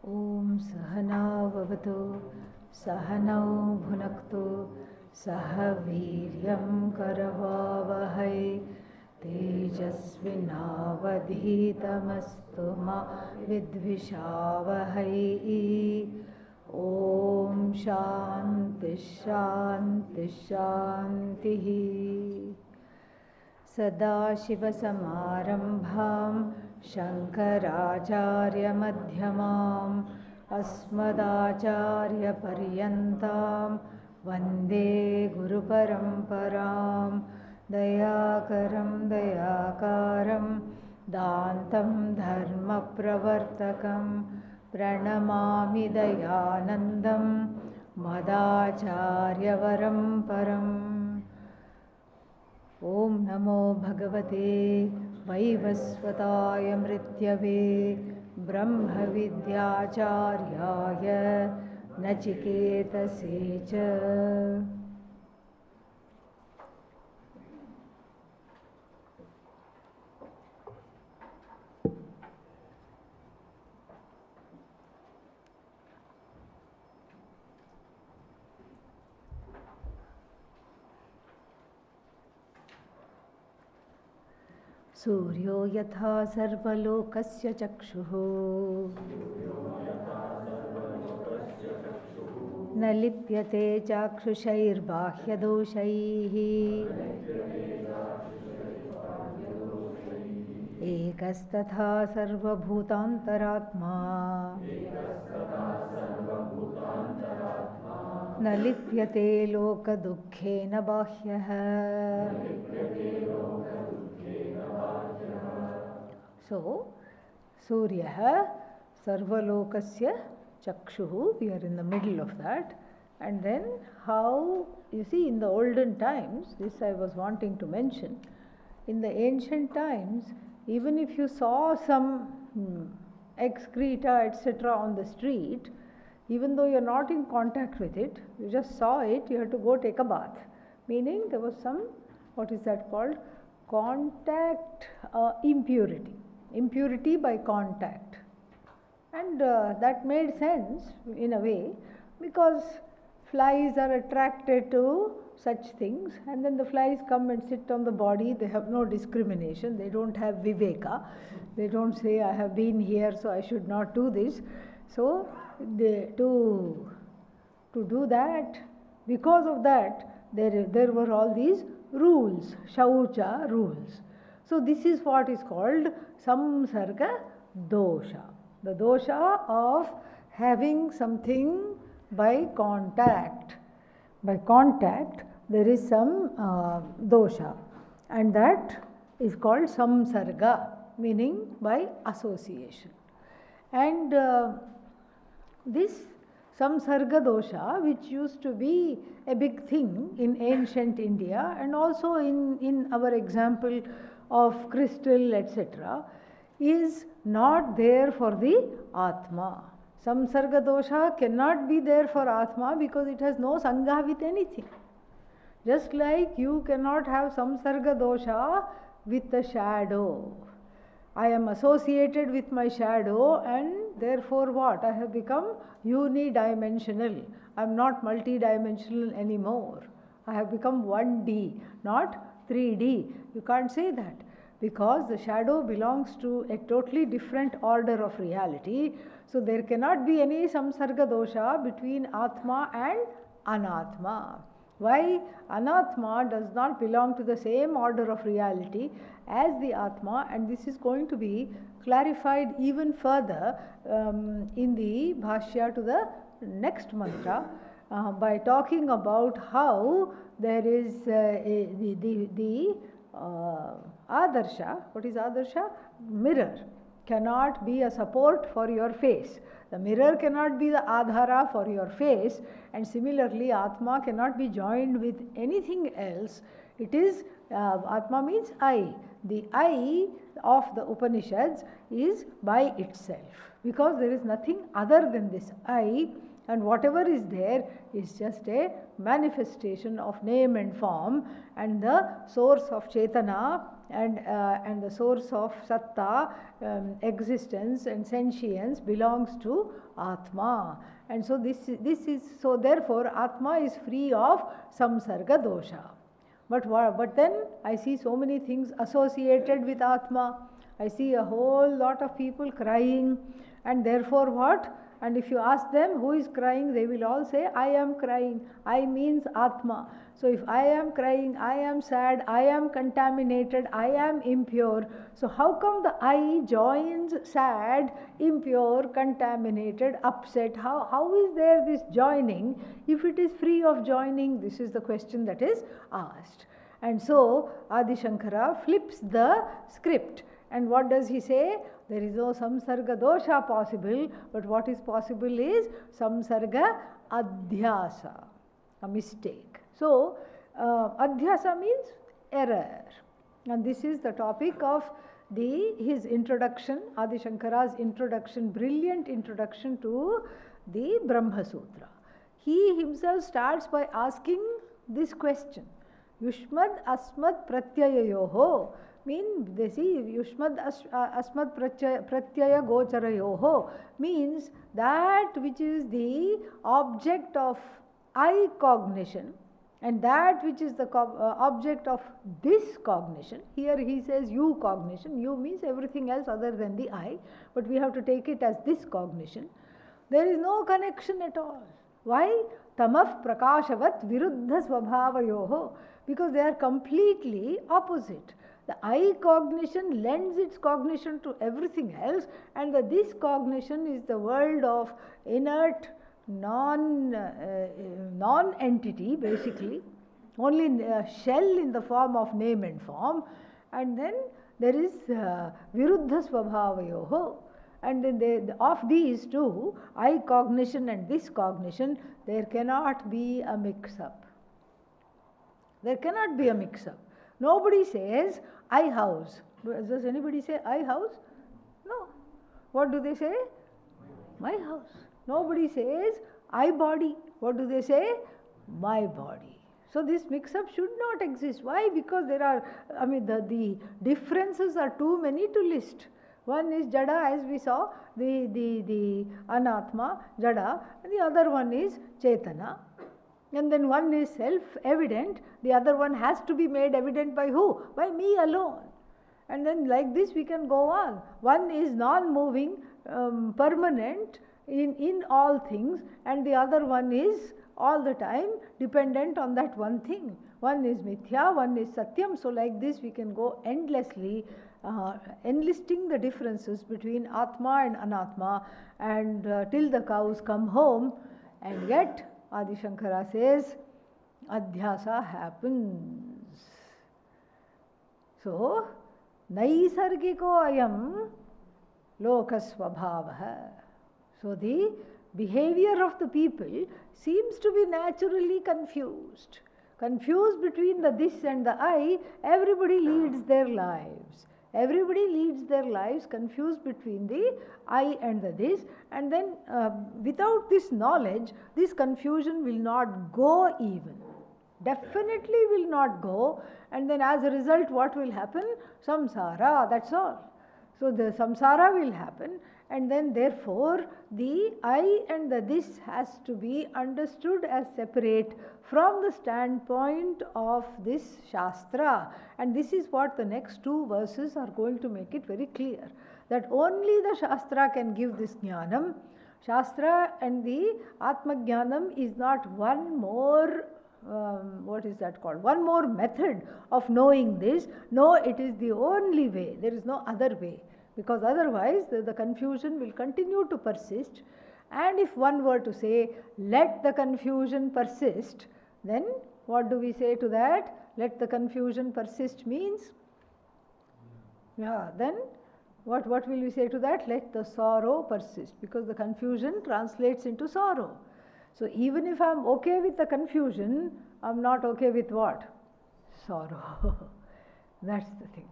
Om Sahana Vavatu Sahanau Bhunaktu Sahaviryam Karavavahai Tejasvinavadhitamastu ma vidvishavahai. Om Shanti Shanti Shanti. Sadashivasamarambham Shankaracharyamadhyamam Asmadacharyaparyantam Vande Guruparamparam Dayakaram Dantam Dharmapravartakam Pranamami Dayanandam Madacharyavaram Param. Om Namo Bhagavate Vaivasvataya Mrityave Brahma Vidyacharyaya Nachiketase cha. Suryo yatha sarvalokasya chakshuhu na lipyate chakshushairbahyadoshaih ekastatha sarvabhutantaratma na lipyate lokadukkhena bahyah. So, Surya Sarvalokasya Chakshuhu, we are in the middle of that. And then how, you see, in the olden times, this I was wanting to mention, in the ancient times, even if you saw some excreta, etc. on the street, even though you are not in contact with it, you just saw it, you have to go take a bath. Meaning there was some, what is that called? Contact impurity. Impurity by contact. And that made sense in a way, because flies are attracted to such things, and then the flies come and sit on the body. They have no discrimination, they don't have viveka, they don't say I have been here so I should not do this. So to do that, because of that, there were all these rules, shaucha rules. So this is what is called samsarga dosha, the dosha of having something by contact. By contact there is some dosha, and that is called samsarga, meaning by association. And this samsarga dosha, which used to be a big thing in ancient India and also in our example of crystal, etc., is not there for the Atma. Samsarga dosha cannot be there for Atma because it has no sangha with anything. Just like you cannot have samsarga dosha with the shadow. I am associated with my shadow, and therefore what? I have become unidimensional. I am not multidimensional anymore. I have become 1D, not 3D. You can't say that, because the shadow belongs to a totally different order of reality. So there cannot be any samsarga dosha between Atma and Anatma. Why? Anatma does not belong to the same order of reality as the Atma, and this is going to be clarified even further in the Bhashya to the next mantra by talking about how there is the Adarsha. What is Adarsha? Mirror cannot be a support for your face. The mirror cannot be the Adhara for your face, and similarly Atma cannot be joined with anything else. It is, Atma means I. The I of the Upanishads is by itself, because there is nothing other than this I, And whatever is there is just a manifestation of name and form, and the source of Chetana and the source of Satta, existence and sentience belongs to Atma. And so this is so therefore Atma is free of samsarga dosha. But then I see so many things associated with Atma. I see a whole lot of people crying, and therefore what? And if you ask them who is crying, they will all say, I am crying. I means Atma. So if I am crying, I am sad, I am contaminated, I am impure. So how come the I joins sad, impure, contaminated, upset? How is there this joining if it is free of joining? This is the question that is asked. And so Adi Shankara flips the script. And what does he say? There is no samsarga dosha possible, but what is possible is samsarga adhyasa, a mistake. So, adhyasa means error. And this is the topic of his introduction, Adi Shankara's introduction, brilliant introduction to the Brahma Sutra. He himself starts by asking this question, Yushmad Asmad Pratyayayoho. They see Yushmad Asmad Pratyaya Gocharayoho means that which is the object of I cognition and that which is the object of this cognition. Here he says you cognition. You means everything else other than the I, but we have to take it as this cognition. There is no connection at all. Why? Tamah prakashavat viruddha svabhavayoho, because they are completely opposite. The I cognition lends its cognition to everything else, and this cognition is the world of inert non-entity, basically, only a shell in the form of name and form. And then there is viruddha svabhavayoho. And then of these two, I cognition and this cognition, there cannot be a mix-up. There cannot be a mix-up. Nobody says, I house. Does anybody say, I house? No. What do they say? My house. Nobody says, I body. What do they say? My body. So this mix-up should not exist. Why? Because there are, the differences are too many to list. One is Jada, as we saw, the Anatma, Jada, and the other one is Chetana. And then one is self-evident, the other one has to be made evident by who? By me alone. And then like this we can go on. One is non-moving, permanent in all things, and the other one is all the time dependent on that one thing. One is mithya, one is satyam. So like this we can go endlessly enlisting the differences between Atma and Anatma, and till the cows come home. And yet Adi Shankara says, Adhyasa happens. So, Naisargiko ayam lokasvabhavaha. So, the behavior of the people seems to be naturally confused. Confused between the this and the I, everybody leads their lives. Everybody leads their lives confused between the I and the this, and then without this knowledge, this confusion will not go even. Definitely will not go, and then as a result what will happen? Samsara, that's all. So the samsara will happen, and then therefore the I and the this has to be understood as separate from the standpoint of this Shastra. And this is what the next two verses are going to make it very clear, that only the Shastra can give this Jnanam. Shastra and the Atma Jnanam is not one more, one more method of knowing this. No, it is the only way. There is no other way. Because otherwise the confusion will continue to persist. And if one were to say, let the confusion persist, then what do we say to that? Let the confusion persist means? Then what will we say to that? Let the sorrow persist, because the confusion translates into sorrow. So even if I am okay with the confusion, I am not okay with what? Sorrow. That's the thing.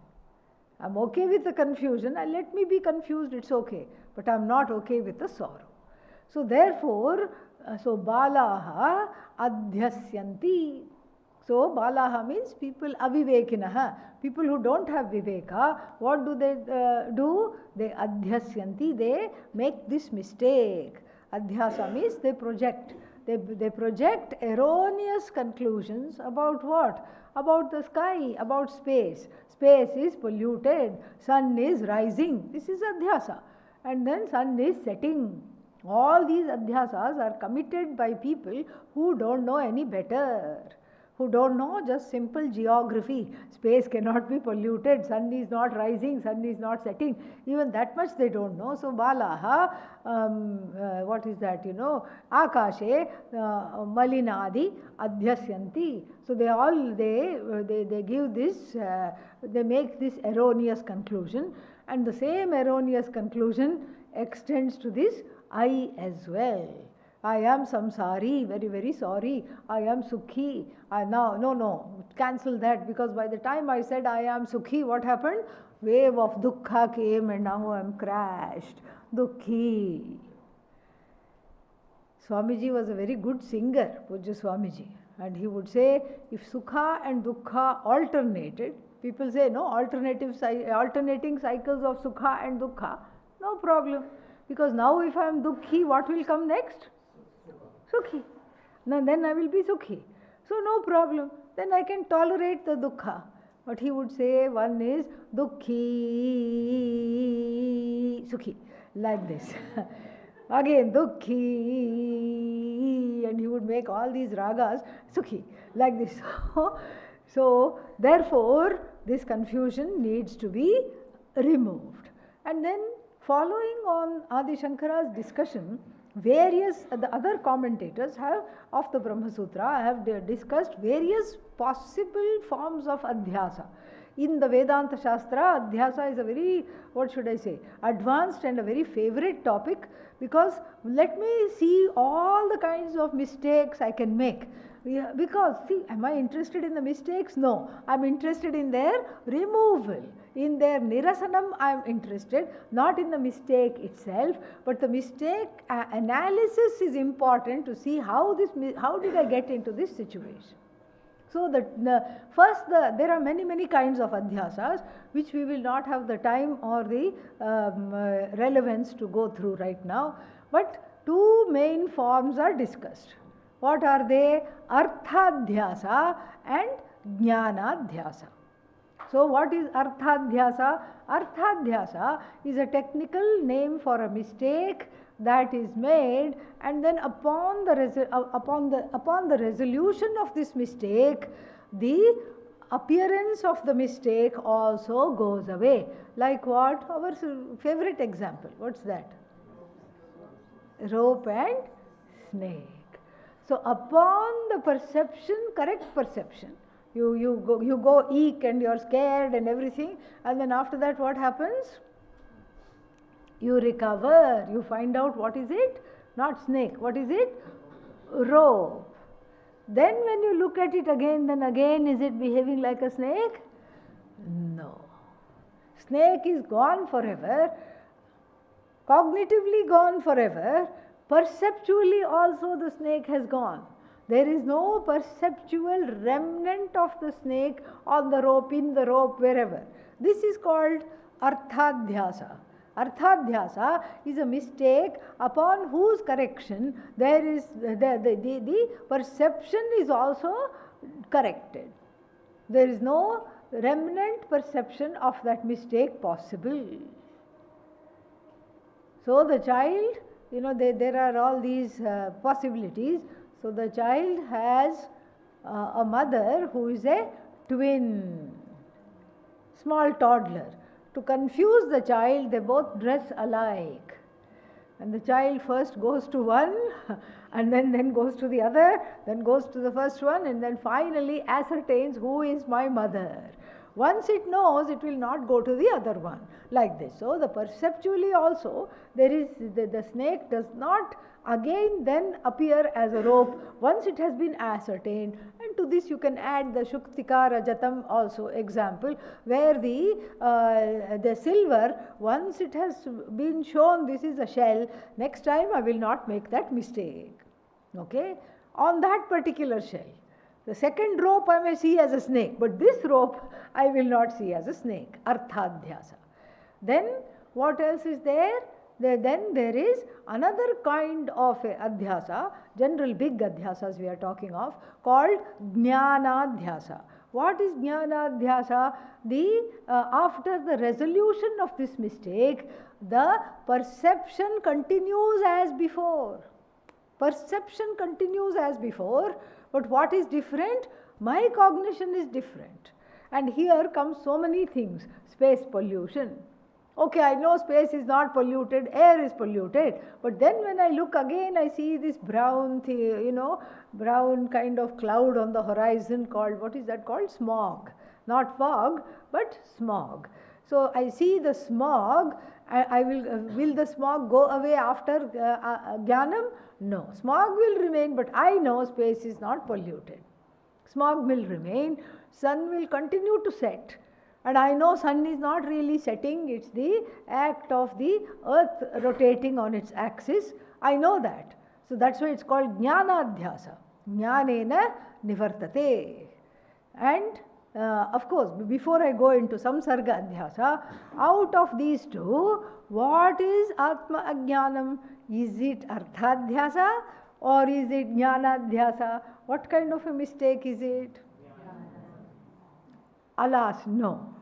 I am okay with the confusion, and let me be confused, it's okay. But I am not okay with the sorrow. So therefore, So balaha adhyasyanti. So balaha means people avivekinaha, people who don't have viveka. What do they do? They adhyasyanti, they make this mistake. Adhyasa means they project. They project erroneous conclusions about what? About the sky, about space. Space is polluted, sun is rising. This is adhyasa. And then sun is setting. All these adhyasas are committed by people who don't know any better, who don't know just simple geography. Space cannot be polluted, sun is not rising, sun is not setting. Even that much they don't know. So balaha, what is that, akashe malinadi adhyasyanti. So they give this, they make this erroneous conclusion, and the same erroneous conclusion extends to this I as well. I am samsari, very, very sorry. I am sukhi. No, cancel that, because by the time I said I am sukhi, what happened? Wave of dukkha came and now I am crashed. Dukhi. Swamiji was a very good singer, Pujya Swamiji. And he would say, if sukha and dukkha alternated, people say, no, alternating cycles of sukha and dukkha, no problem. Because now if I am dukhi, what will come next? Sukhi. Now then I will be sukhi. So no problem. Then I can tolerate the dukkha. But he would say, one is dukhi, sukhi, like this. Again, dukhi, and he would make all these ragas, sukhi, like this. So therefore, this confusion needs to be removed. And then, following on Adi Shankara's discussion, the other commentators of the Brahma Sutra have discussed various possible forms of adhyasa. In the Vedanta Shastra, adhyasa is a very, advanced and a very favorite topic, because let me see all the kinds of mistakes I can make. Because, see, am I interested in the mistakes? No. I am interested in their removal. In their nirasanam, I am interested, not in the mistake itself, but the mistake analysis is important to see how did I get into this situation. So there are many kinds of adhyasas, which we will not have the time or the relevance to go through right now. But two main forms are discussed. What are they? Arthadhyasa and Jnanadhyasa. So what is Arthadhyasa? Arthadhyasa is a technical name for a mistake that is made, and then upon the resolution of this mistake, the appearance of the mistake also goes away. Like what? Our favorite example. What's that? Rope and snake. So upon the perception, correct perception, you go eek and you're scared and everything, and then after that what happens? You recover, you find out what is it? Not snake, what is it? Rope. Then when you look at it again, then again is it behaving like a snake? No. Snake is gone forever, cognitively gone forever, perceptually also the snake has gone. There is no perceptual remnant of the snake on the rope, in the rope, wherever. This is called Arthadhyasa. Arthadhyasa is a mistake upon whose correction there is the perception is also corrected. There is no remnant perception of that mistake possible. So the child, there are all these possibilities. So the child has a mother who is a twin, small toddler. To confuse the child, they both dress alike. And the child first goes to one, and then goes to the other, then goes to the first one, and then finally ascertains who is my mother. Once it knows, it will not go to the other one, like this. So the perceptually also, there is the snake does not again then appear as a rope once it has been ascertained. And to this you can add the Shuktika Rajatam also example, where the silver, once it has been shown this is a shell, next time I will not make that mistake. Okay, on that particular shell. The second rope I may see as a snake, but this rope I will not see as a snake. Arthadhyasa. Then what else is there? Then there is another kind of a adhyasa, general big adhyasas we are talking of, called jnanadhyasa. What is jnanadhyasa? After the resolution of this mistake, the perception continues as before. Perception continues as before, but what is different? My cognition is different. And here comes so many things. Space pollution. Okay, I know space is not polluted, air is polluted, but then when I look again, I see this brown, brown kind of cloud on the horizon called, what is that called? Smog. Not fog, but smog. So I see the smog. Will the smog go away after jnanam? No. Smog will remain, but I know space is not polluted. Smog will remain. Sun will continue to set. And I know sun is not really setting, it's the act of the earth rotating on its axis. I know that. So that's why it's called jnanadhyasa. Jnanena nivartate. And of course, before I go into samsarga adhyasa, out of these two, what is atma ajnanam? Is it arthadhyasa or is it jnanadhyasa? What kind of a mistake is it? Alas, no.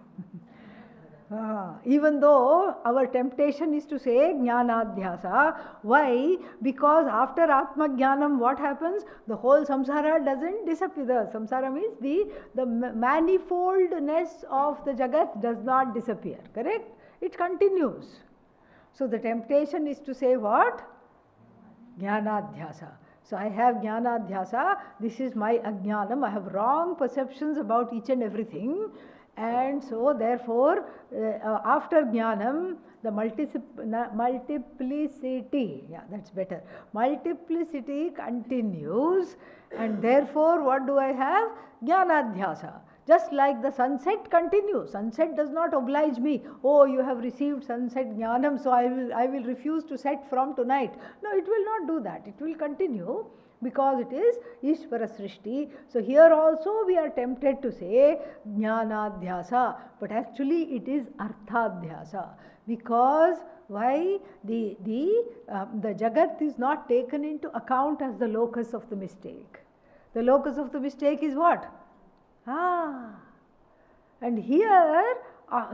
Even though our temptation is to say jnanadhyasa. Why? Because after atma jnanam, what happens? The whole samsara doesn't disappear. Samsara means the manifoldness of the jagat does not disappear. Correct? It continues. So the temptation is to say what? Jnanadhyasa. So I have jnanadhyasa, this is my ajnanam, I have wrong perceptions about each and everything, and so therefore after jnanam, the multiplicity, that's better, multiplicity continues, and therefore what do I have? Jnanadhyasa. Just like the sunset continues. Sunset does not oblige me. Oh, you have received sunset jnanam, so I will refuse to set from tonight. No, it will not do that. It will continue because it is Ishvara Srishti. So here also we are tempted to say jnanadhyasa, but actually it is arthadhyasa. Because why? The jagat is not taken into account as the locus of the mistake. The locus of the mistake is what? And here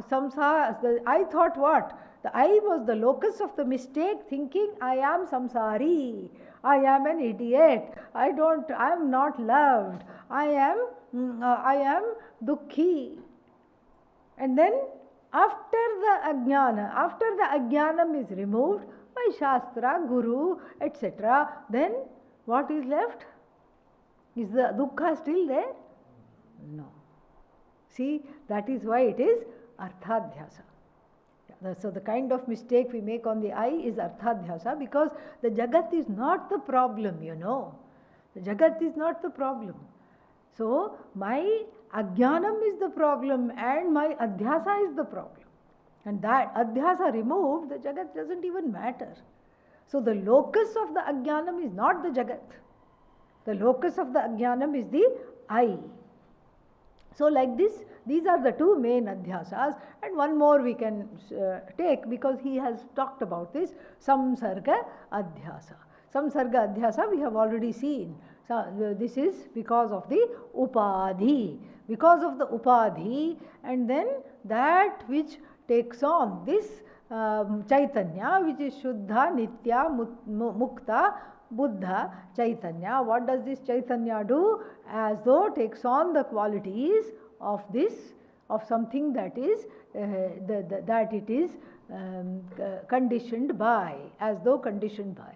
samsara, I thought what? The I was the locus of the mistake, thinking I am samsari, I am an idiot, I am not loved, I am dukkhi. And then after the ajnanam is removed by shastra, guru, etc., then what is left? Is the dukkha still there? No. See, that is why it is arthadhyasa. So the kind of mistake we make on the I is arthadhyasa, because the jagat is not the problem, The jagat is not the problem. So my ajnanam is the problem and my adhyasa is the problem. And that adhyasa removed, the jagat doesn't even matter. So the locus of the ajnanam is not the jagat. The locus of the ajnanam is the I. So like this, these are the two main adhyasas, and one more we can take because he has talked about this, samsarga adhyasa. Samsarga adhyasa we have already seen. So this is because of the upadhi. Because of the upadhi, and then that which takes on this chaitanya, which is Shuddha, Nitya, Mukta, Buddha, Chaitanya. What does this Chaitanya do? As though takes on the qualities of this, of something that is that it is conditioned by, as though conditioned by.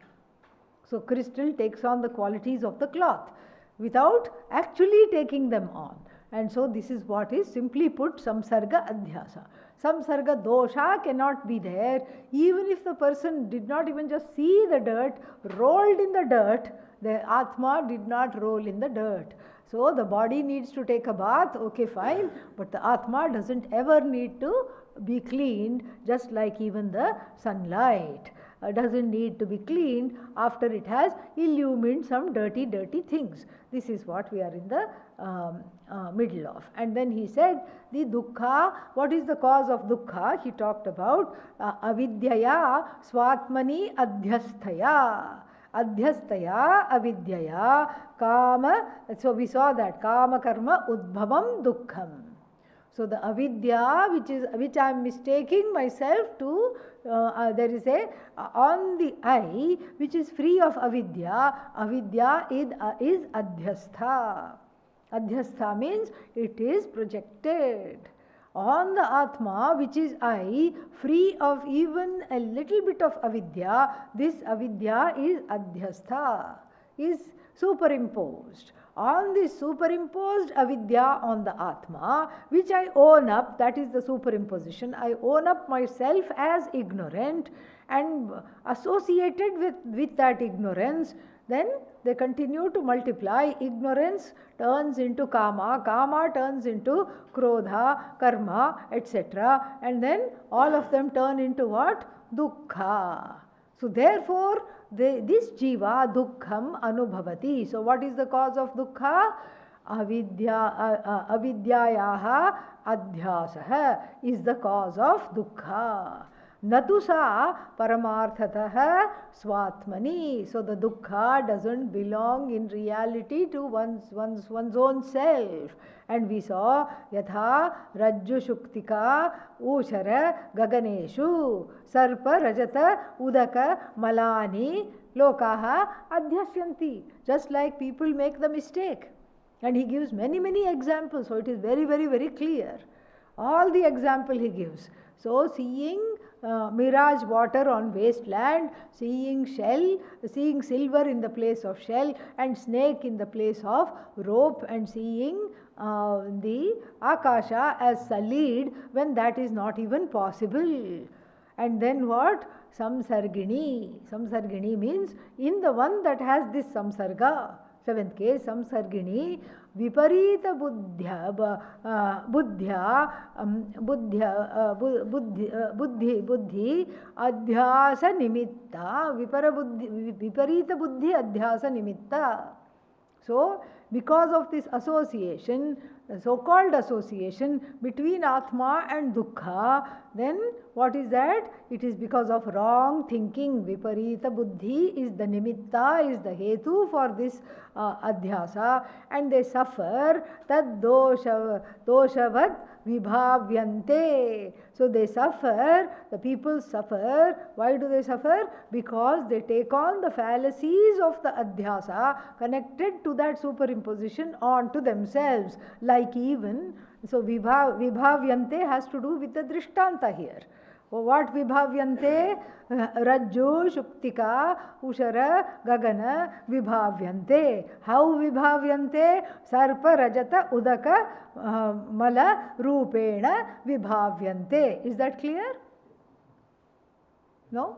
So crystal takes on the qualities of the cloth without actually taking them on. And so this is what is simply put samsarga adhyasa. Samsarga dosha cannot be there, even if the person did not even just see the dirt, rolled in the dirt, the Atma did not roll in the dirt. So the body needs to take a bath, okay fine, but the Atma doesn't ever need to be cleaned, just like even the sunlight. doesn't need to be cleaned after it has illumined some dirty things. This is what we are in the middle of. And then he said, the dukkha, what is the cause of dukkha? He talked about avidyaya svatmani adhyasthaya. Adhyastaya avidyaya kama. So we saw that kama karma udbhavam dukkham. So the avidya, which I am mistaking myself to, there is a on the I which is free of avidya. Avidya is adhyastha. Adhyastha means it is projected. On the Atma, which is I, free of even a little bit of avidya, this avidya is adhyastha, is superimposed. On this superimposed avidya on the Atma, which I own up, that is the superimposition, I own up myself as ignorant and associated with that ignorance, then they continue to multiply. Ignorance turns into kama, kama turns into krodha, karma, etc. And then all of them turn into what? Dukkha. So therefore, this jiva dukkham anubhavati. So what is the cause of dukkha? Avidyayaha adhyasaha is the cause of dukkha. Natusa paramarthatah svatmani. So the dukkha doesn't belong in reality to one's own self. And we saw yatha rajju shuktika ushara gaganeshu sarpa rajata udaka malani lokaha adhyasyanti. Just like people make the mistake. And he gives many examples. So it is very clear. All the example he gives. So seeing mirage water on wasteland, seeing silver in the place of shell and snake in the place of rope, and seeing the akasha as solid when that is not even possible. And then what? Samsargini. Samsargini means in the one that has this samsarga. Seventh case, samsargini viparita buddhya buddhi adhyasa nimitta viparita buddhi adhyasa nimitta. So because of this association, the so-called association between Atma and Dukkha, then what is that? It is because of wrong thinking. Viparita buddhi is the nimitta, is the hetu for this adhyasa, and they suffer tad doshavat vibhavyante. So they suffer, the people suffer. Why do they suffer? Because they take on the fallacies of the adhyasa connected to that superimposition onto themselves. Like even, so vibhavyante has to do with the drishtanta here. What vibhavyante? Rajju, Shuktika, Ushara, Gagana, vibhavyante. How vibhavyante? Sarpa, Rajata, Udaka, Mala, Rupena, vibhavyante. Is that clear? No?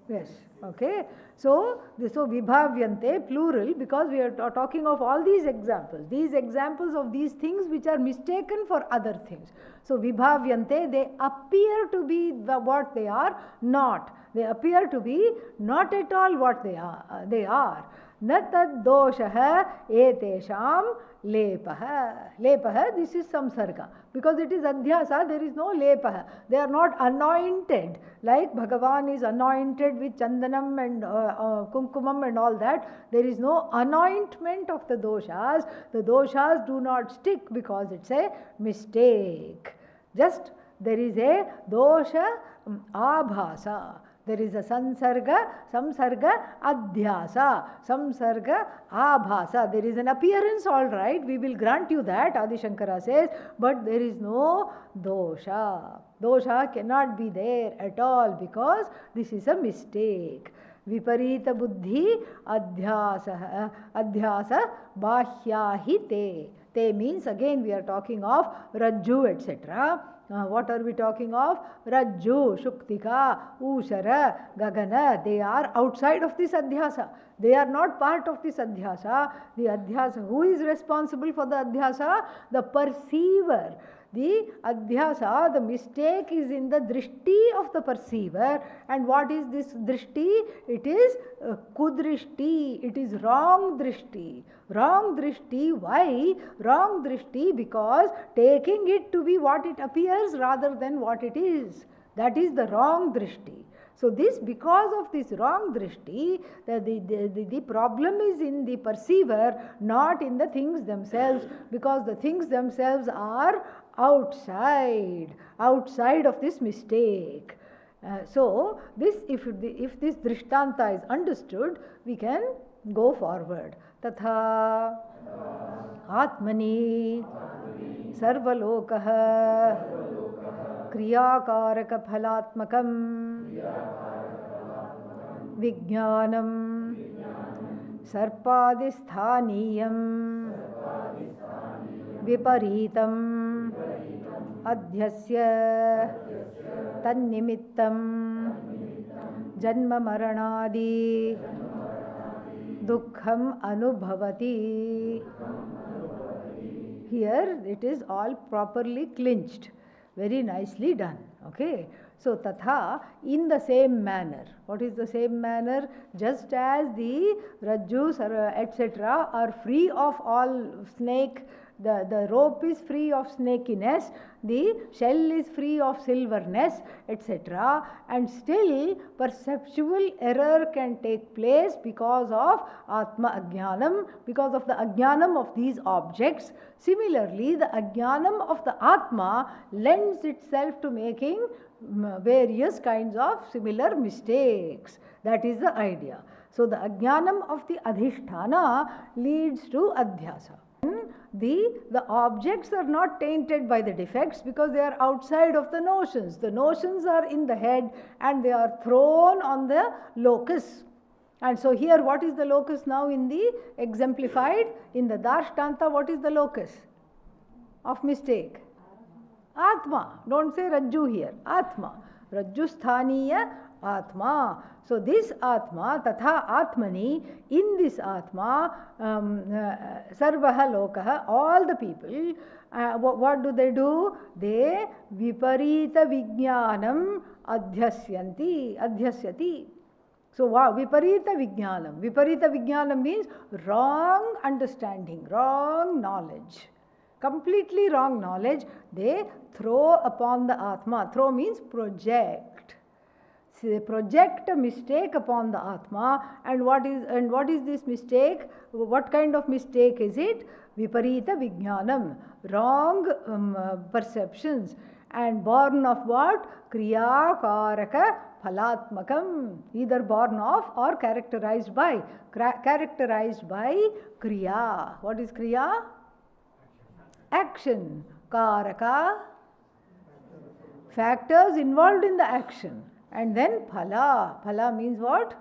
Yes. Okay. So vibhavyante, plural, because we are talking of all these examples of these things which are mistaken for other things. So vibhavyante, they appear to be what they are not. They appear to be not at all what they are. Na tad doshaha etesham lepaha. Lepaha, this is samsarga. Because it is adhyasa, there is no lepaha. They are not anointed. Like Bhagavan is anointed with chandanam and kumkumam and all that. There is no anointment of the doshas. The doshas do not stick because it's a mistake. Just there is a dosha abhasa. There is a samsarga, adhyasa, samsarga, abhasa. There is an appearance, all right, we will grant you that, Adi Shankara says, but there is no dosha. Dosha cannot be there at all because this is a mistake. Viparita buddhi adhyasa bhashyahi te. Te means, again we are talking of rajju, etc. What are we talking of? Rajju, Shuktika, Ushara, Gagana. They are outside of this adhyasa. They are not part of this adhyasa. The adhyasa, who is responsible for the adhyasa? The perceiver. The adhyasa, the mistake is in the drishti of the perceiver. And what is this drishti? It is kudrishti. It is wrong drishti. Wrong drishti. Why? Wrong drishti because taking it to be what it appears rather than what it is. That is the wrong drishti. So this, because of this wrong drishti, the problem is in the perceiver, not in the things themselves, because the things themselves are outside of this mistake. So this, if this drishtanta is understood, we can go forward. Tatha atmani sarvalokaha क्रियाकारक फलात्मकं विज्ञानं सर्पादिस्थानीयं विपरीतम् अध्यस्य तन्निमित्तं जन्म मरणादि दुःखम् अनुभवति. Here it is all properly clinched. Very nicely done. Okay. So, tatha, in the same manner. What is the same manner? Just as the rajjus etc. are free of all snake, the rope is free of snakiness, the shell is free of silverness, etc. And still perceptual error can take place because of atma ajnanam, because of the ajnanam of these objects. Similarly, the ajnanam of the atma lends itself to making various kinds of similar mistakes. That is the idea. So the ajnanam of the adhisthana leads to adhyasa. The objects are not tainted by the defects because they are outside of the notions. The notions are in the head and they are thrown on the locus. And so here, what is the locus now in the exemplified? In the Darshtanta, what is the locus of mistake? Atma. Don't say Rajju here. Atma. Rajju sthaniya Atma. So this Atma, Tatha Atmani, in this Atma, Sarvaha Lokaha, all the people, what do? They Viparita Vijnanam Adhyasyati. So Viparita Vijnanam. Viparita Vijnanam means wrong understanding, wrong knowledge. Completely wrong knowledge they throw upon the Atma. Throw means project. So they project a mistake upon the Atma. And what is this mistake? What kind of mistake is it? Viparita Vijnanam. Wrong perceptions. And born of what? Kriya Karaka Phalatmakam. Either born of or characterized by. Characterized by Kriya. What is Kriya? Action. Karaka, factors involved in the action. And then phala. Phala means what?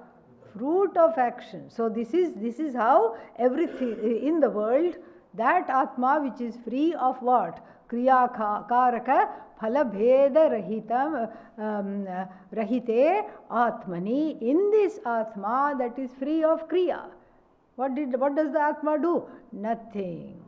Fruit of action. So this is how everything in the world, that Atma which is free of what? Kriya karaka phala bheda rahite Atmani. In this Atma that is free of Kriya, what does the Atma do? Nothing.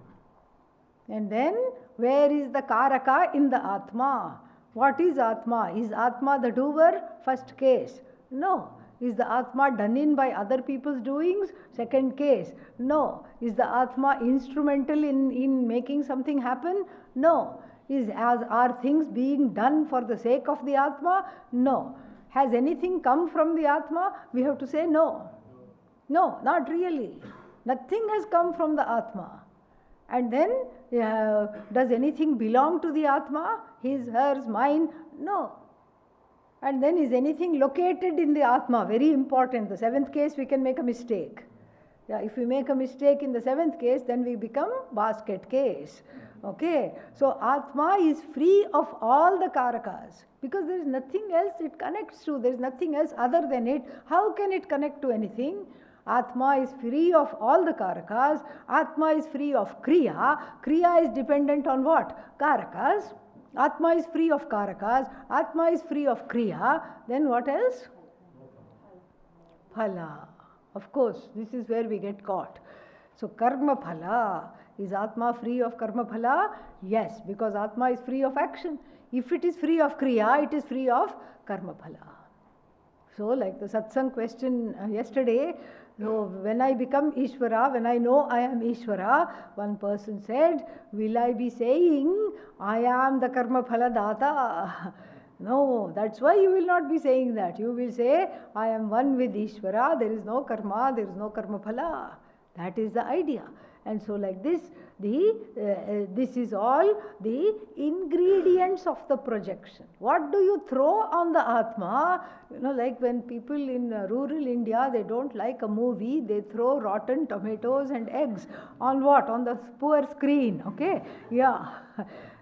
And then, where is the Karaka in the Atma? What is Atma? Is Atma the doer? First case. No. Is the Atma done in by other people's doings? Second case. No. Is the Atma instrumental in making something happen? No. Are things being done for the sake of the Atma? No. Has anything come from the Atma? We have to say no. No, not really. Nothing has come from the Atma. And then, does anything belong to the Atma? His, hers, mine? No. And then, is anything located in the Atma? Very important. The seventh case, we can make a mistake. Yeah, if we make a mistake in the seventh case, then we become basket case. Okay. So, Atma is free of all the Karakas. Because there is nothing else it connects to. There is nothing else other than it. How can it connect to anything? Atma is free of all the Karakas. Atma is free of Kriya. Kriya is dependent on what? Karakas. Atma is free of Karakas. Atma is free of Kriya. Then what else? Phala. Of course, this is where we get caught. So karma phala, is Atma free of karma phala? Yes, because Atma is free of action. If it is free of kriya, it is free of karma phala. So like the satsang question yesterday, so when I become Ishvara, when I know I am Ishvara, one person said, will I be saying, I am the karma phala data? No, that's why you will not be saying that. You will say, I am one with Ishvara, there is no karma, there is no karma phala. That is the idea. And so like this, this is all the ingredients of the projection. What do you throw on the Atma? Like when people in rural India, they don't like a movie, they throw rotten tomatoes and eggs on what? On the poor screen, okay? Yeah.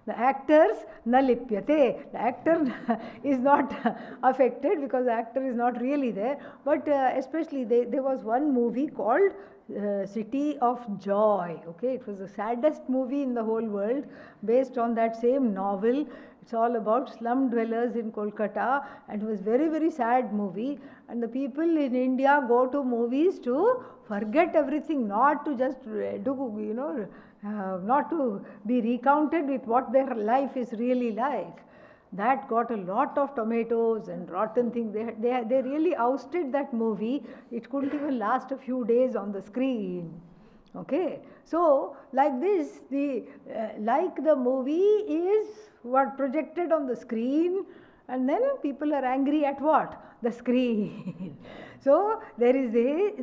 The actors nalipyate. The actor is not affected because the actor is not really there. But especially there was one movie called City of Joy. Okay, it was the saddest movie in the whole world, based on that same novel. It's all about slum dwellers in Kolkata, and it was very, very sad movie. And the people in India go to movies to forget everything, not to just do, not to be recounted with what their life is really like. That got a lot of tomatoes and rotten things. They really ousted that movie. It couldn't even last a few days on the screen. Okay, so like this, like the movie is what projected on the screen, and then people are angry at what? The screen. So there is this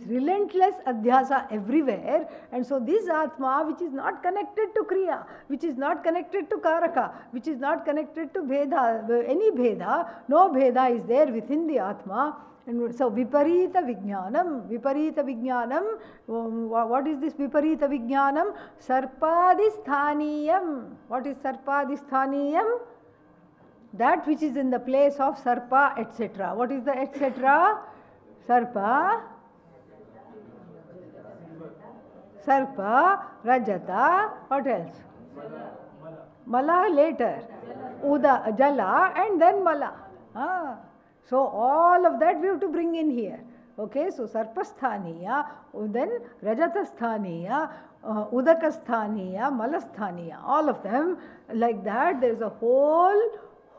relentless adhyasa everywhere, and so this Atma, which is not connected to kriya, which is not connected to karaka, which is not connected to bheda, any bheda, no bheda is there within the Atma. And so viparita vijnanam, what is this viparita vijnanam? Sarpadisthaniyam. What is sarpadisthaniyam? That which is in the place of sarpa, etc. What is the etc.? Sarpa, rajata, what else? Mala later. Uda, jala, and then mala. So all of that we have to bring in here. Okay, so sarpasthaniya, then rajatasthaniya, udakasthaniya, malasthaniya, all of them like that. There is a whole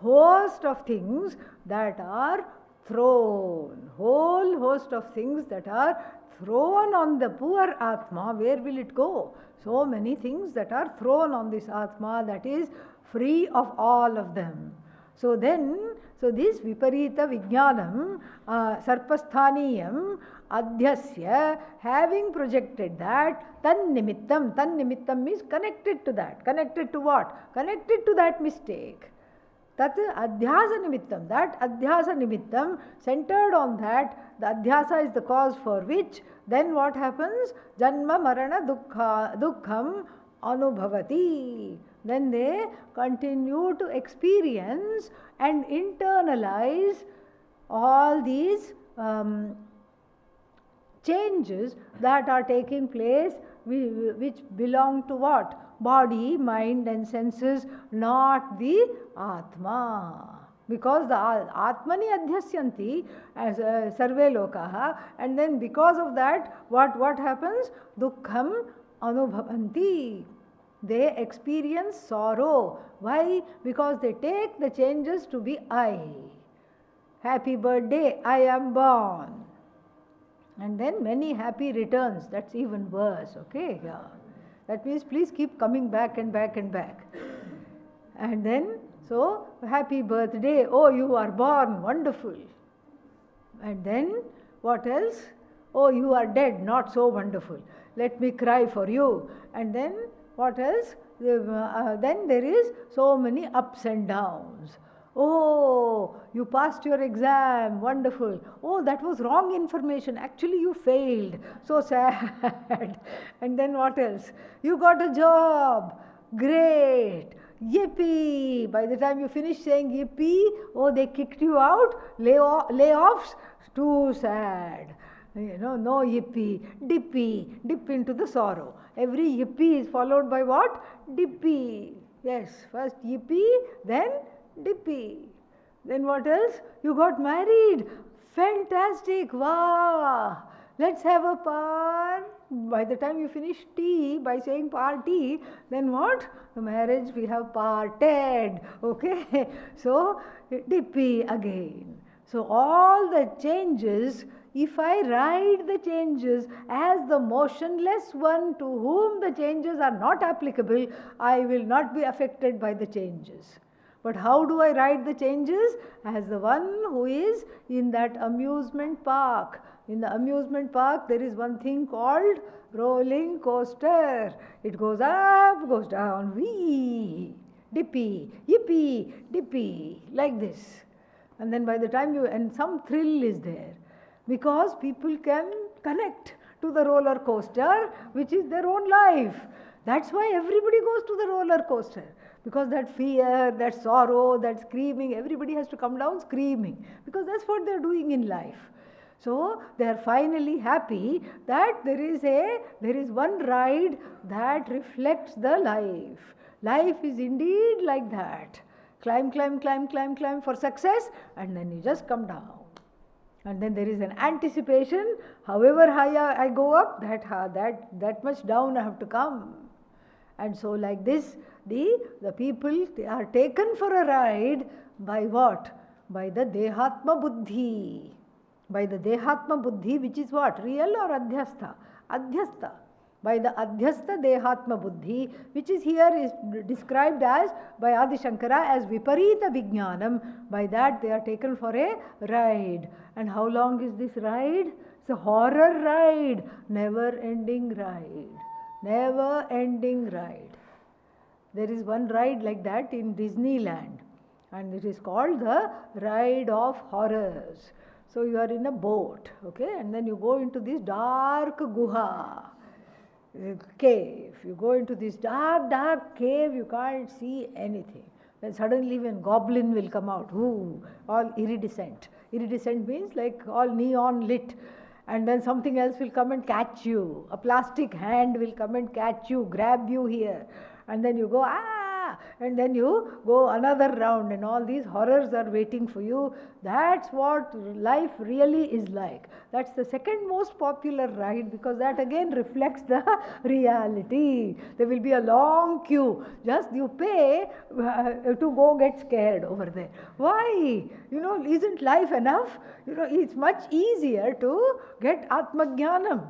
host of things that are thrown, whole host of things that are thrown on the poor Atma. Where will it go? So many things that are thrown on this Atma that is free of all of them. So this viparita vijnanam, sarpasthaniyam, adhyasya, having projected that, tan nimittam means connected to that. Connected to what? Connected to that mistake. Tat adhyasa nimittam, that adhyasa nimittam, centered on that, the adhyasa is the cause for which, then what happens? Janma marana dukkham anubhavati. Then they continue to experience and internalize all these changes that are taking place, which belong to what? Body, mind and senses, not the Atma. Because the Atmani adhyasyanti as sarve lokaha, and then because of that, what happens? Dukkham anubhavanti. They experience sorrow. Why? Because they take the changes to be I. Happy birthday, I am born. And then many happy returns. That's even worse. Okay? Yeah. That means please keep coming back and back and back. And then, so, happy birthday. Oh, you are born. Wonderful. And then, what else? Oh, you are dead. Not so wonderful. Let me cry for you. And then, what else? Then there is so many ups and downs. Oh, you passed your exam, wonderful. Oh, that was wrong information. Actually, you failed. So sad. And then what else? You got a job. Great. Yippee. By the time you finish saying yippee, oh, they kicked you out. Layoffs. Too sad. No yippee. Dippy. Dip into the sorrow. Every yippee is followed by what? Dippy. Yes, first yippee, then dippy. Then what else? You got married. Fantastic. Wow. Let's have a par. By the time you finish tea, by saying party, then what? The marriage we have parted. Okay? So, dippy again. So, all the changes, if I write the changes as the motionless one to whom the changes are not applicable, I will not be affected by the changes. But how do I write the changes? As the one who is in that amusement park. In the amusement park, there is one thing called rolling coaster. It goes up, goes down, wee, dippy, yippee, dippy, like this. And then by the time and some thrill is there. Because people can connect to the roller coaster, which is their own life. That's why everybody goes to the roller coaster. Because that fear, that sorrow, that screaming, everybody has to come down screaming. Because that's what they're doing in life. So they are finally happy that there is one ride that reflects the life. Life is indeed like that. Climb, climb, climb, climb, climb for success, and then you just come down. And then there is an anticipation, however high I go up, that much down I have to come. And so like this, the people, they are taken for a ride by what? By the Dehatma Buddhi. By the Dehatma Buddhi, which is what? Real or Adhyastha? Adhyastha. By the Adhyastha Dehatma Buddhi, which is here is described as by Adi Shankara as Viparita Vijnanam. By that they are taken for a ride. And how long is this ride? It's a horror ride, never ending ride. Never ending ride. There is one ride like that in Disneyland, and it is called the Ride of Horrors. So you are in a boat, okay, and then you go into this dark guha, cave. You go into this dark cave, you can't see anything. Then suddenly when goblin will come out, all iridescent. Iridescent means like all neon lit. And then something else will come and catch you. A plastic hand will come and catch you, grab you here. And then you go, and then you go another round, and all these horrors are waiting for you. That's what life really is like. That's the second most popular ride, because that again reflects the reality. There will be a long queue. Just you pay to go get scared over there. Why? Isn't life enough? It's much easier to get Atmajnanam.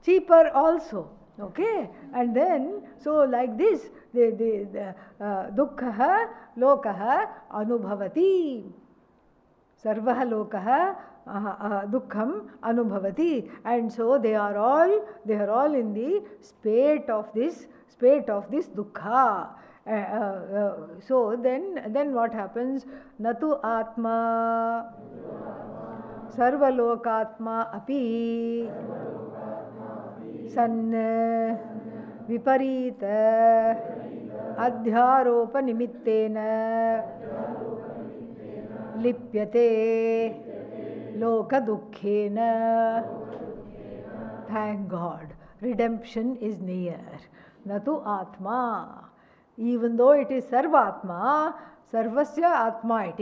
Cheaper also. Okay, and then so like this, the dukkha lokaha anubhavati, sarvaha lokaha dukkham anubhavati, and so they are all in the spate of this dukkha. So then what happens? Natu atma sarvalokatma api सन विपरीत अध्यारोप निमित्तेन लिप्यते लोक दुःखेन. Thank God, redemption is near. Natu atma, even though it is sarvatma, sarvasya atma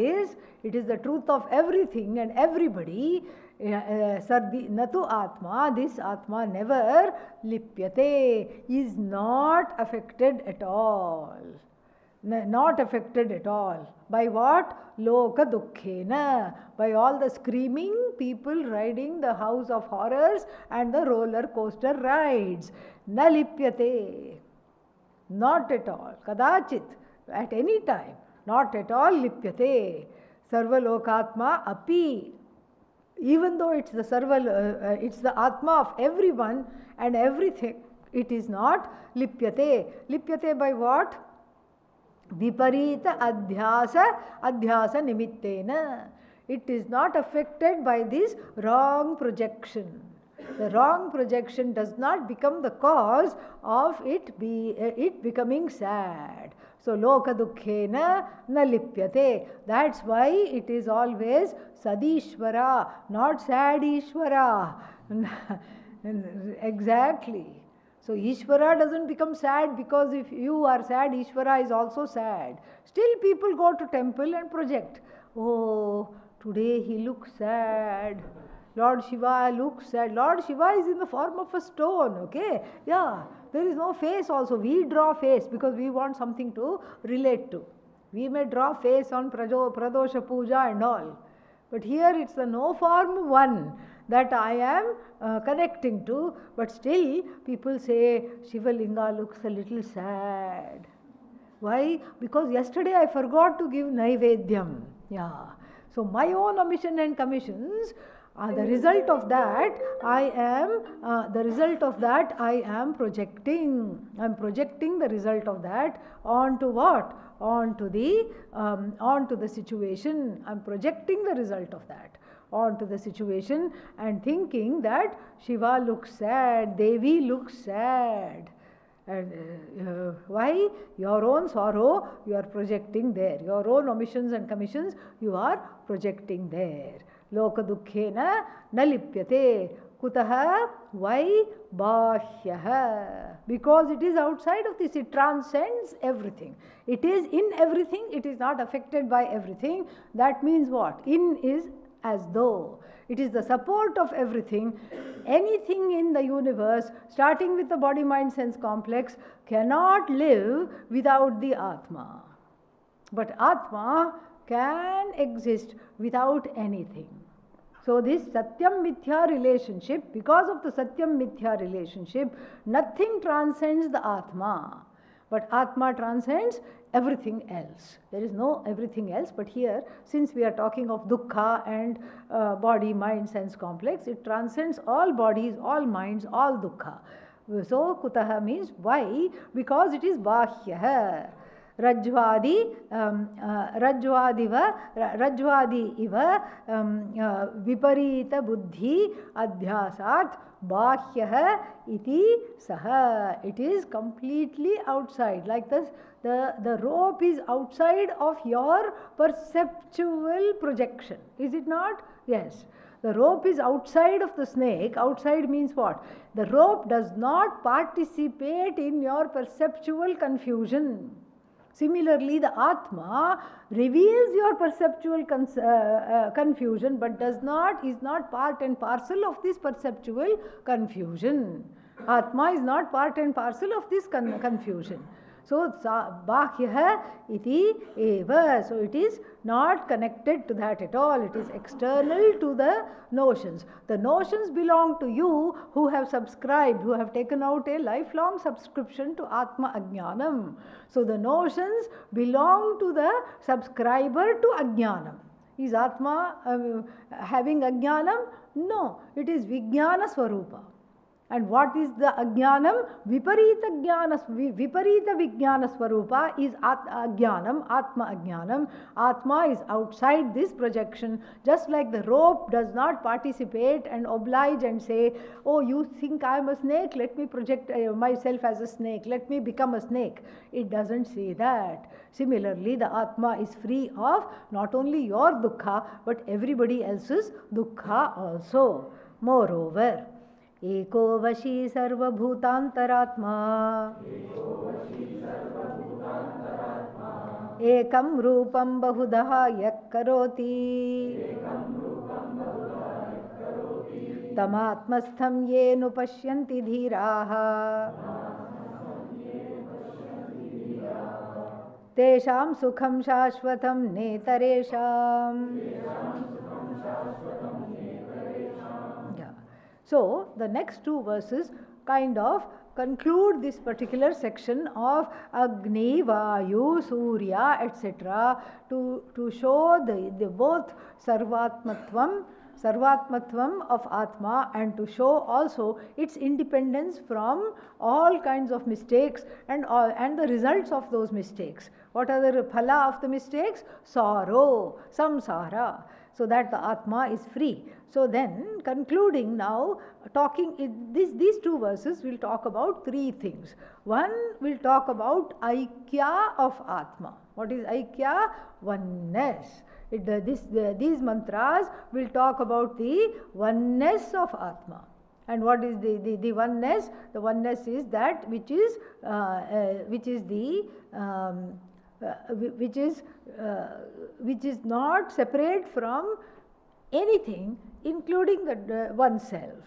it is the truth of everything and everybody. Natu atma, this atma never lipyate, is not affected at all. Not affected at all. By what? Loka dukkhena. By all the screaming people riding the house of horrors and the roller coaster rides. Na lipyate. Not at all. Kadachit. At any time. Not at all lipyate. Sarvalokatma api. Even though it's the it's the atma of everyone and everything, it is not lipyate. Lipyate by what? Viparita adhyasa nimittena. It is not affected by this wrong projection. The wrong projection does not become the cause of it becoming sad. So loka dukkhena na lipyate. That's why it is always sadishvara, not sad ishvara. Exactly. So Ishvara doesn't become sad because if you are sad, Ishvara is also sad. Still people go to temple and project. Oh, today he looks sad. Lord Shiva looks sad. Lord Shiva is in the form of a stone, okay? Yeah, there is no face also. We draw face because we want something to relate to. We may draw face on Pradosha Puja and all. But here it's the no form one that I am connecting to. But still people say Shiva Linga looks a little sad. Why? Because yesterday I forgot to give Naivedyam. Yeah. So my own omission and commissions, the result of that I am projecting. I am projecting the result of that onto what? Onto the situation. I am projecting the result of that onto the situation and thinking that Shiva looks sad, Devi looks sad. And why? Your own sorrow you are projecting there. Your own omissions and commissions you are projecting there. Loka dukkhena na lipyate. Kutaha? Why? Bhashyam. Because it is outside of this. It transcends everything. It is in everything. It is not affected by everything. That means what? In is as though. It is the support of everything. Anything in the universe, starting with the body, mind, sense complex, cannot live without the Atma. But Atma can exist without anything. So this Satyam Mithya relationship, because of the Satyam Mithya relationship, nothing transcends the Atma. But Atma transcends everything else. There is no everything else, but here, since we are talking of dukkha and body, mind, sense complex, it transcends all bodies, all minds, all dukkha. So, kutaha means why? Because it is bahya. Rajvadi iva viparita buddhi adhyasat bahya iti saha. It is completely outside. Like this, the rope is outside of your perceptual projection. Is it not? Yes. The rope is outside of the snake. Outside means what? The rope does not participate in your perceptual confusion. Similarly, the Atma reveals your perceptual confusion but is not part and parcel of this perceptual confusion. Atma is not part and parcel of this confusion. So, Bhakya iti eva. So, it is not connected to that at all. It is external to the notions. The notions belong to you who have subscribed, who have taken out a lifelong subscription to Atma Ajnanam. So, the notions belong to the subscriber to Ajnanam. Is Atma having Ajnanam? No, it is Vijnana Swarupa. And what is the Ajnanam? Viparita Vijnana Swarupa is Ajnanam, Atma Ajnanam. Atma is outside this projection, just like the rope does not participate and oblige and say, oh, you think I am a snake, let me project myself as a snake, let me become a snake. It doesn't say that. Similarly, the Atma is free of not only your dukkha, but everybody else's dukkha also. Moreover, एको वशी सर्वभूतान्तरात्मा एकं रूपं बहुधा यः करोति तमात्मस्थं ये नुपश्यन्ति धीराः तेषां सुखं शाश्वतं नेतरेषाम्. So, the next two verses kind of conclude this particular section of Agni, Vayu, Surya, etc. to show the both Sarvatmatvam of Atma and to show also its independence from all kinds of mistakes and the results of those mistakes. What are the phala of the mistakes? Sorrow, samsara. So that the Atma is free. So then, concluding now, these two verses will talk about three things. One will talk about Aikya of Atma. What is Aikya? Oneness. These mantras will talk about the oneness of Atma. And what is the oneness? The oneness is that which is not separate from anything, including oneself.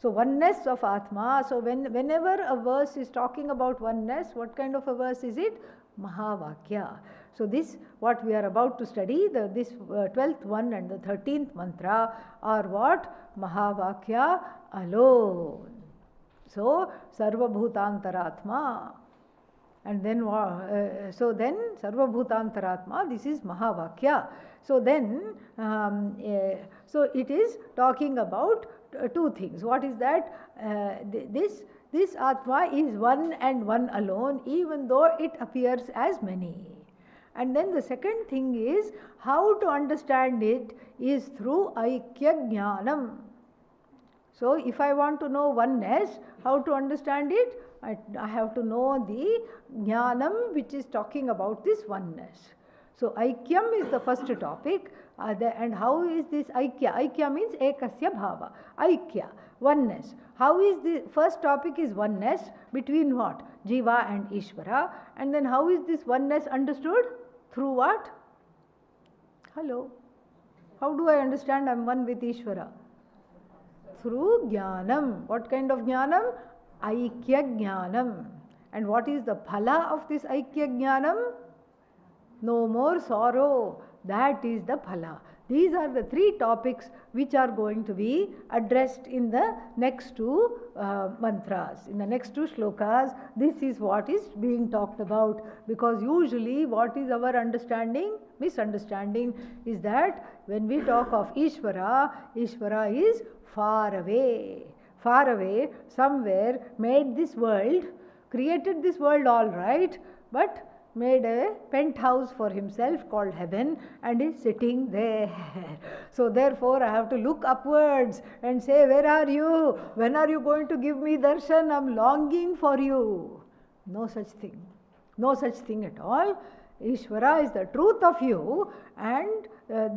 So oneness of Atma. So whenever a verse is talking about oneness, what kind of a verse is it? Mahavakya. So this, what we are about to study, this 12th one and the 13th mantra are what? Mahavakya alone. So Sarva Bhutantaratma. And then, so then Sarva Bhutantaratma, this is Mahavakya. So then, so it is talking about two things. What is that? This Atma is one and one alone, even though it appears as many. And then the second thing is, how to understand it is through Aikya Jnanam. So if I want to know oneness, how to understand it? I have to know the Jnanam which is talking about this oneness. So Aikyam is the first topic. And how is this Aikya? Aikya means Ekasya Bhava. Aikya, oneness. How is the first topic is oneness between what? Jiva and Ishvara. And then how is this oneness understood? Through what? Hello. How do I understand I am one with Ishvara? Through Jnanam. What kind of Jnanam? Aikya Jnanam. And what is the phala of this Aikya Jnanam? No more sorrow. That is the phala. These are the three topics which are going to be addressed in the next two mantras. In the next two shlokas, this is what is being talked about. Because usually what is our misunderstanding is that when we talk of Ishvara, Ishvara is far away. Far away, somewhere, made this world, created this world all right, but made a penthouse for himself called heaven and is sitting there. So therefore I have to look upwards and say, where are you? When are you going to give me darshan? I am longing for you. No such thing. No such thing at all. Ishvara is the truth of you, and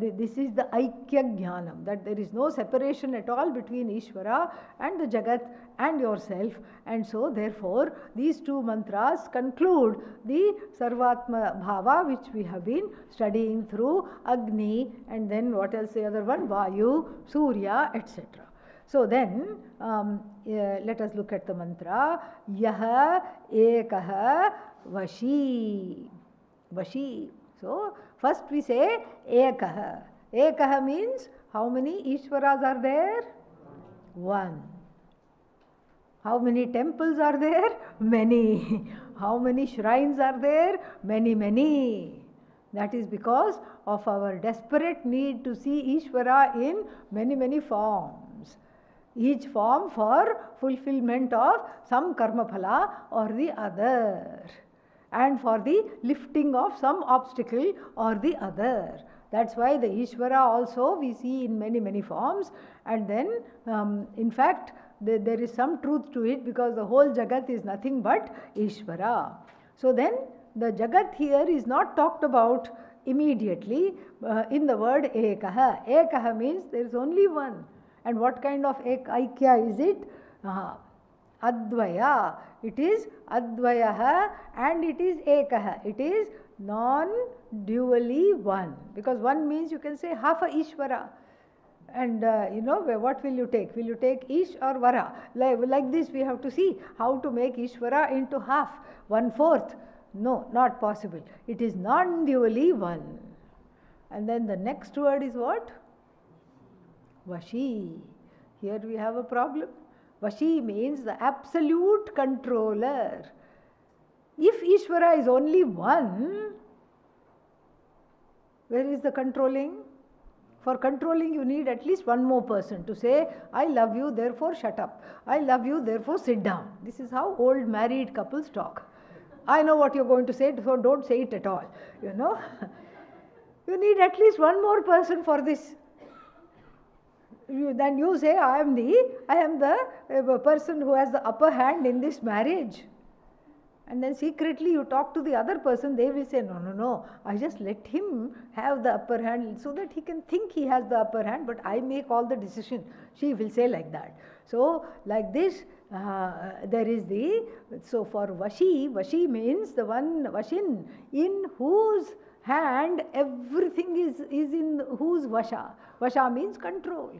this is the Aikya Jnanam, that there is no separation at all between Ishvara and the Jagat and yourself. And so therefore these two mantras conclude the Sarvatma Bhava which we have been studying through Agni, and then what else the other one? Vayu, Surya, etc. So then let us look at the mantra. Yaha Ekaha Vashi. Vashi. So first we say Ekaha. Ekaha means how many Ishvaras are there? One. How many temples are there? Many. How many shrines are there? Many, many. That is because of our desperate need to see Ishvara in many, many forms. Each form for fulfillment of some karma phala or the other, and for the lifting of some obstacle or the other. That's why the Ishvara also we see in many, many forms. And then in fact there is some truth to it, because the whole Jagat is nothing but Ishvara. So then the Jagat here is not talked about immediately in the word Ekaha. Ekaha means there is only one. And what kind of Aikya is it? Advaya. It is Advayaha and it is Ekaha. It is non-dually one. Because one means you can say half a Ishvara. And what will you take? Will you take Ish or Vara? Like this we have to see how to make Ishvara into half, 1/4. No, not possible. It is non-dually one. And then the next word is what? Vashi. Here we have a problem. Vashi means the absolute controller. If Ishvara is only one, where is the controlling? For controlling you need at least one more person to say, I love you, therefore shut up. I love you, therefore sit down. This is how old married couples talk. I know what you're going to say, so don't say it at all. You need at least one more person for this. Then you say, I am the person who has the upper hand in this marriage. And then secretly you talk to the other person, they will say, no, I just let him have the upper hand so that he can think he has the upper hand, but I make all the decision. She will say like that. So like this, there is so for Vashi, Vashi means the one, Vashin, in whose hand, everything is in whose Vasha? Vasha means control.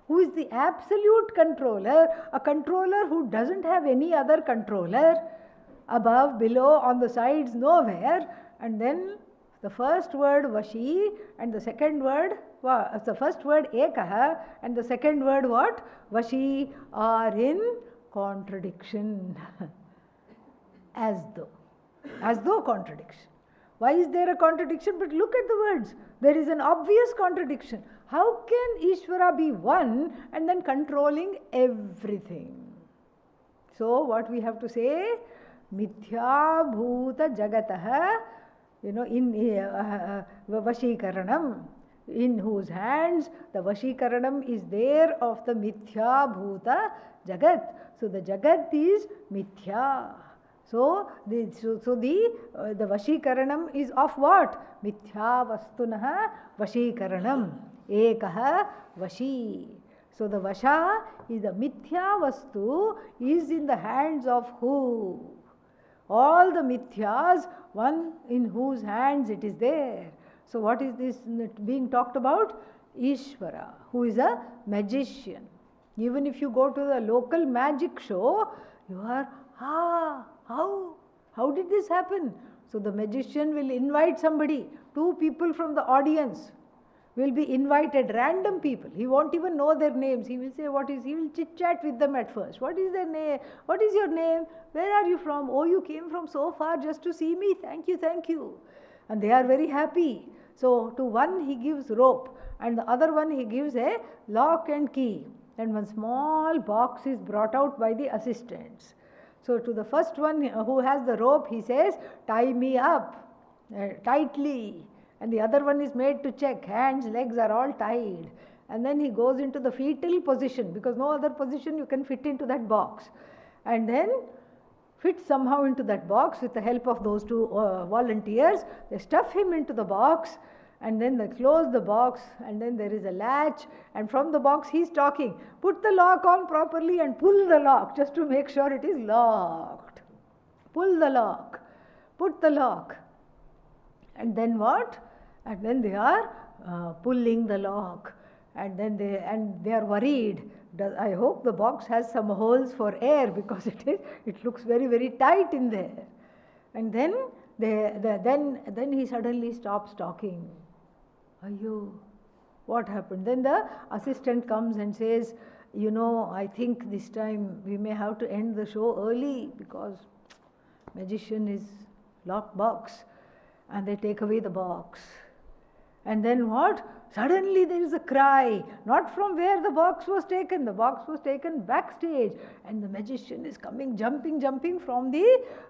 Who is the absolute controller? A controller who doesn't have any other controller, above, below, on the sides, nowhere. And then the first word Vashi and the second word, the first word Ekaha and the second word what? Vashi are in contradiction. As though contradiction. Why is there a contradiction? But look at the words. There is an obvious contradiction. How can Ishvara be one and then controlling everything? So what we have to say? Mithya bhuta jagatah, in Vashikaranam, in whose hands the Vashikaranam is there of the Mithya bhuta jagat. So the jagat is Mithya. So the Vashikaranam is of what? Mithya vastunaha Vashikaranam. Ekaha Vashi. So the Vasha is the Mithya Vastu is in the hands of who? All the Mithyas, one in whose hands it is there. So what is this being talked about? Ishvara, who is a magician. Even if you go to the local magic show, you are, how did this happen? So the magician will invite somebody, 2 people from the audience will be invited, random people. He won't even know their names. He will say, he will chit chat with them at first. What is their name? What is your name? Where are you from? Oh, you came from so far just to see me. Thank you, thank you. And they are very happy. So to one he gives rope and the other one he gives a lock and key. And one small box is brought out by the assistants. So to the first one who has the rope, he says, tie me up tightly. And the other one is made to check, hands, legs are all tied. And then he goes into the fetal position, because no other position you can fit into that box. And then fits somehow into that box with the help of those 2 volunteers. They stuff him into the box and then they close the box and then there is a latch, and from the box he is talking. Put the lock on properly and pull the lock just to make sure it is locked. Pull the lock. Put the lock. And then what? And then they are pulling the lock, and then they are worried. I hope the box has some holes for air, because it looks very, very tight in there. And then then he suddenly stops talking. Ayyo, what happened? Then the assistant comes and says, I think this time we may have to end the show early, because magician is locked box. And they take away the box. And then what? Suddenly there is a cry, not from where the box was taken. The box was taken backstage, and the magician is coming, jumping from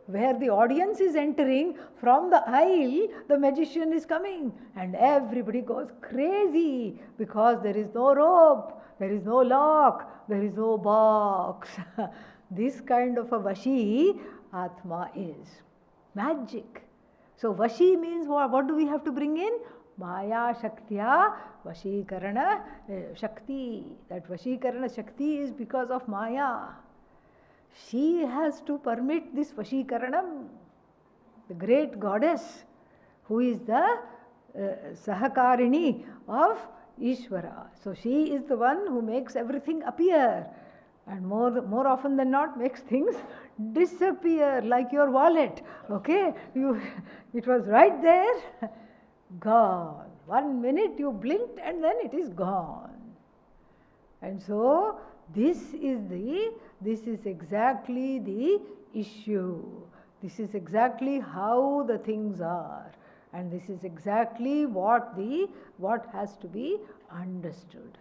where the audience is entering. From the aisle, the magician is coming, and everybody goes crazy, because there is no rope, there is no lock, there is no box. This kind of a Vashi, Atma is magic. So Vashi means what do we have to bring in? Maya Shaktya Vashikarana Shakti. That Vashikarana Shakti is because of Maya. She has to permit this Vashikaranam. The great goddess who is the Sahakarini of Ishvara. So she is the one who makes everything appear, and more often than not makes things disappear, like your wallet. Okay, it was right there, gone. 1 minute you blinked and then it is gone. And so this is exactly the issue. This is exactly how the things are, and this is exactly what has to be understood.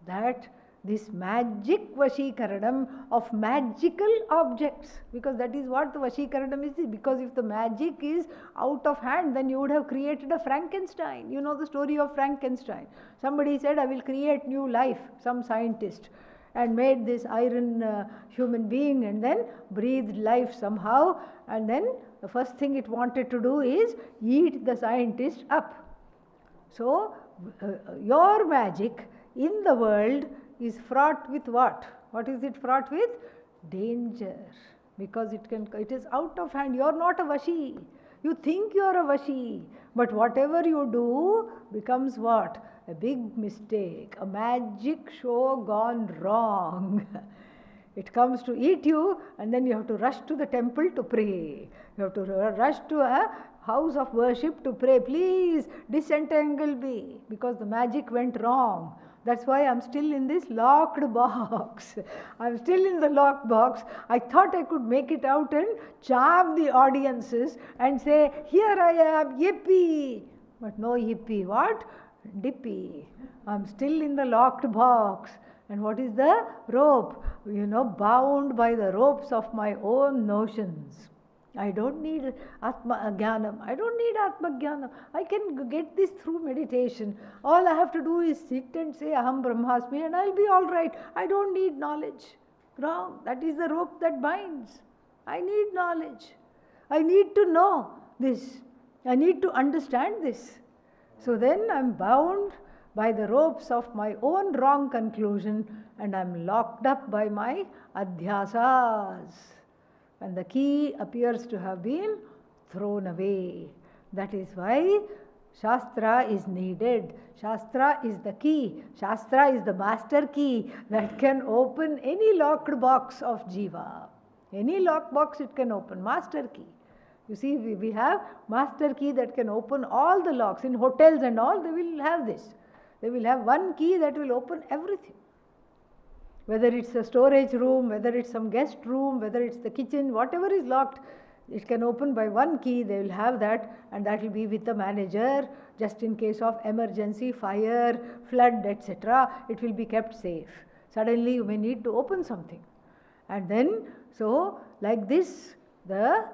That this magic Vashikaranam of magical objects, because that is what the Vashikaranam is. Because if the magic is out of hand, then you would have created a Frankenstein. You know the story of Frankenstein. Somebody said, I will create new life, some scientist, and made this iron human being, and then breathed life somehow, and then the first thing it wanted to do is eat the scientist up. So your magic in the world is fraught with what? What is it fraught with? Danger. Because it is out of hand. You are not a Vashi. You think you are a Vashi, but whatever you do becomes what? A big mistake, a magic show gone wrong. It comes to eat you, and then you have to rush to the temple to pray. You have to rush to a house of worship to pray. Please disentangle me, because the magic went wrong. That's why I'm still in this locked box. I'm still in the locked box. I thought I could make it out and charm the audiences and say, here I am, yippee. But no yippee. What? Dippy. I'm still in the locked box. And what is the rope? Bound by the ropes of my own notions. I don't need Atma Jnanam. I don't need Atma Jnanam. I can get this through meditation. All I have to do is sit and say Aham Brahmasmi and I'll be all right. I don't need knowledge. Wrong. That is the rope that binds. I need knowledge. I need to know this. I need to understand this. So then I'm bound by the ropes of my own wrong conclusion and I'm locked up by my adhyasas. And the key appears to have been thrown away. That is why Shastra is needed. Shastra is the key. Shastra is the master key that can open any locked box of Jiva. Any locked box it can open. Master key. You see, we have master key that can open all the locks. In hotels and all, they will have this. They will have one key that will open everything. Whether it's a storage room, whether it's some guest room, whether it's the kitchen, whatever is locked, it can open by one key. They will have that, and that will be with the manager, just in case of emergency, fire, flood, etc. It will be kept safe. Suddenly you may need to open something. And then, so like this, the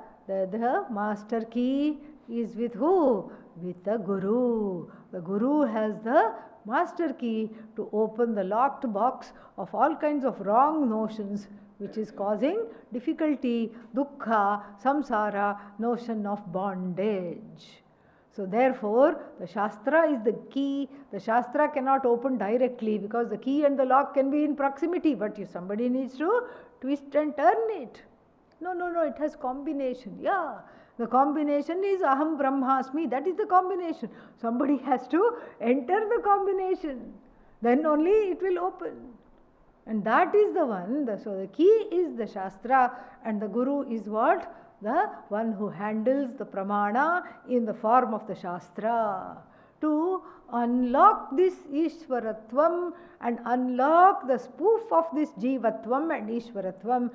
master key is with who? With the Guru. The Guru has the master key to open the locked box of all kinds of wrong notions which is causing difficulty, dukkha, samsara, notion of bondage. So therefore, the Shastra is the key. The Shastra cannot open directly because the key and the lock can be in proximity, but if somebody needs to twist and turn it. No, it has combination. Yeah. The combination is Aham Brahmasmi. That is the combination. Somebody has to enter the combination. Then only it will open. And that is the one. So the key is the Shastra and the Guru is what? The one who handles the Pramana in the form of the Shastra. To unlock this Ishwaratvam and unlock the spoof of this Jivatvam and Ishwaratvam,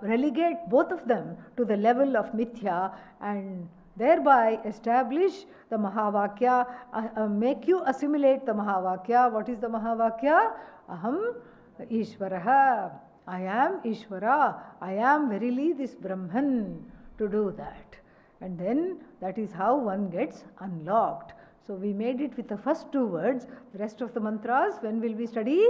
relegate both of them to the level of Mithya and thereby establish the Mahavakya, make you assimilate the Mahavakya. What is the Mahavakya? Aham Ishvaraha. I am Ishvara. I am verily this Brahman, to do that. And then that is how one gets unlocked. So we made it with the first two words. The rest of the mantras, when will we study?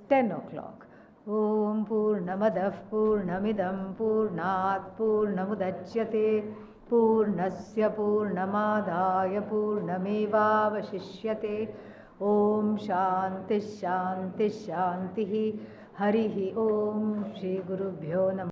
10 o'clock. Om Purnamadah Purnamidam Purnat Purnamudachyate Purnasya Purnamadaya Purnamevavashishyate. Om Shanti Shanti Shanti. Harihi Om Shri Gurubhyo Namah.